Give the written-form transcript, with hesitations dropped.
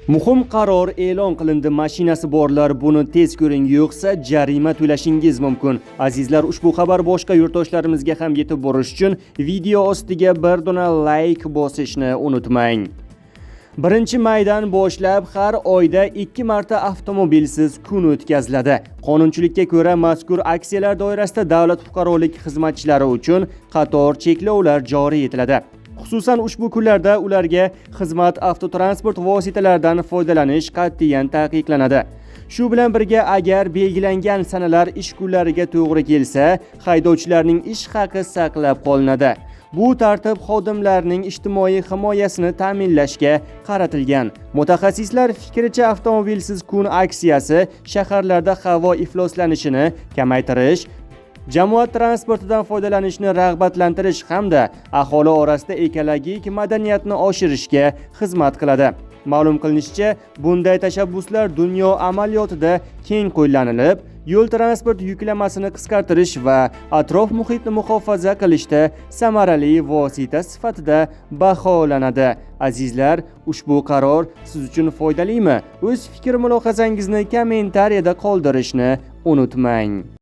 Muhim qaror e'lon qilindi. Mashinasi borlar buni tez ko'ring, yo'qsa jarima to'lashingiz mumkin. Azizlar, ushbu xabar boshqa yurtdoshlarimizga ham yetib borish uchun video ostiga bir dona like bosishni unutmang. 1-maydan boshlab har oyda 2 marta avtomobilsiz kun o'tkaziladi. Qonunchilikka ko'ra mazkur aksiyalar doirasida davlat fuqarolik xizmatchilari uchun qator cheklovlar joriy etiladi. Xususan ushbu kunlarda ularga xizmat avtotransport vositalaridan foydalanish qat'iyan taqiqlanadi. Shu bilan birga, agar belgilangan sanalar ish kunlariga to'g'ri kelsa, haydovchilarning ish haqi saqlab qolinadi. Bu tartib xodimlarning ijtimoiy himoyasini ta'minlashga qaratilgan. Mutaxassislar fikricha, avtomobilsiz kun aksiyasi shaharlarda havo ifloslanishini kamaytirish, jamoat transportidan foydalanishni rag'batlantirish hamda aholi orasida ekologik madaniyatni oshirishga xizmat qiladi. Ma'lum qilinishicha, bunday tashabbuslar dunyo amaliyotida keng qo'llanilib, yo'l transport yuklamasini qisqartirish va atrof muhitni muhofaza qilishda samarali vosita sifatida baholanadi. Azizlar, ushbu qaror siz uchun foydalimi? O'z fikr-mulohazangizni kommentariyada qoldirishni unutmang.